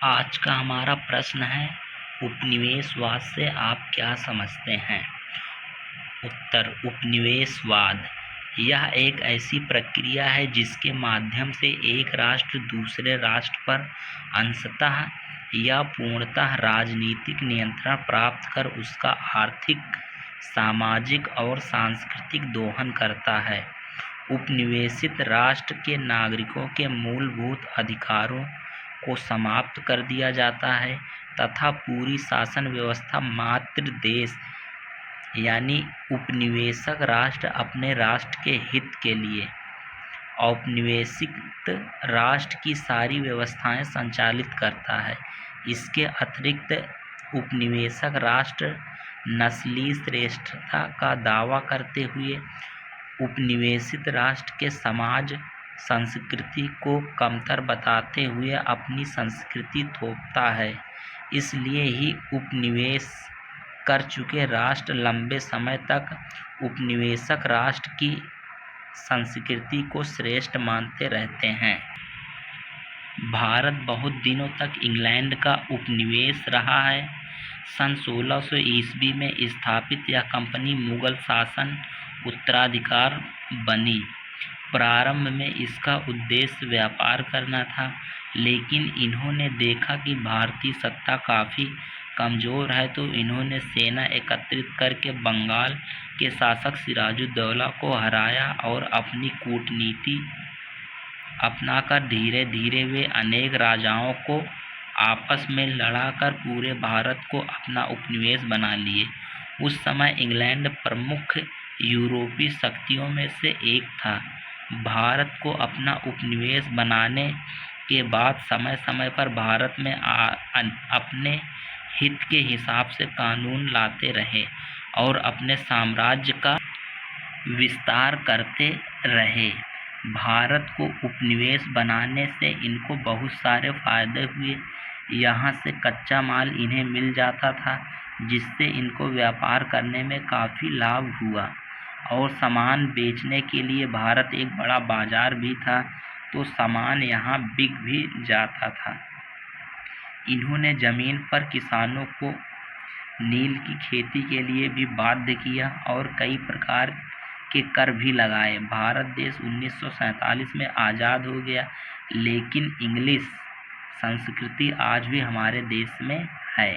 आज का हमारा प्रश्न है, उपनिवेशवाद से आप क्या समझते हैं? उत्तर: उपनिवेशवाद यह एक ऐसी प्रक्रिया है जिसके माध्यम से एक राष्ट्र दूसरे राष्ट्र पर अंशतः या पूर्णतः राजनीतिक नियंत्रण प्राप्त कर उसका आर्थिक, सामाजिक और सांस्कृतिक दोहन करता है। उपनिवेशित राष्ट्र के नागरिकों के मूलभूत अधिकारों को समाप्त कर दिया जाता है तथा पूरी शासन व्यवस्था मातृ देश यानी उपनिवेशक राष्ट्र अपने राष्ट्र के हित के लिए औपनिवेशिक राष्ट्र की सारी व्यवस्थाएं संचालित करता है। इसके अतिरिक्त उपनिवेशक राष्ट्र नस्लीय श्रेष्ठता का दावा करते हुए उपनिवेशित राष्ट्र के समाज संस्कृति को कमतर बताते हुए अपनी संस्कृति थोपता है। इसलिए ही उपनिवेश कर चुके राष्ट्र लंबे समय तक उपनिवेशक राष्ट्र की संस्कृति को श्रेष्ठ मानते रहते हैं। भारत बहुत दिनों तक इंग्लैंड का उपनिवेश रहा है। सन 1600 ईस्वी में स्थापित यह कंपनी मुगल शासन उत्तराधिकार बनी। प्रारंभ में इसका उद्देश्य व्यापार करना था, लेकिन इन्होंने देखा कि भारतीय सत्ता काफ़ी कमज़ोर है तो इन्होंने सेना एकत्रित करके बंगाल के शासक सिराजुद्दौला को हराया और अपनी कूटनीति अपनाकर धीरे धीरे वे अनेक राजाओं को आपस में लड़ाकर पूरे भारत को अपना उपनिवेश बना लिए। उस समय इंग्लैंड प्रमुख यूरोपीय शक्तियों में से एक था। भारत को अपना उपनिवेश बनाने के बाद समय समय पर भारत में अपने हित के हिसाब से कानून लाते रहे और अपने साम्राज्य का विस्तार करते रहे। भारत को उपनिवेश बनाने से इनको बहुत सारे फायदे हुए। यहाँ से कच्चा माल इन्हें मिल जाता था, जिससे इनको व्यापार करने में काफ़ी लाभ हुआ और सामान बेचने के लिए भारत एक बड़ा बाजार भी था, तो सामान यहाँ बिक भी जाता था। इन्होंने ज़मीन पर किसानों को नील की खेती के लिए भी बाध्य किया और कई प्रकार के कर भी लगाए। भारत देश 1947 में आज़ाद हो गया, लेकिन इंग्लिश संस्कृति आज भी हमारे देश में है।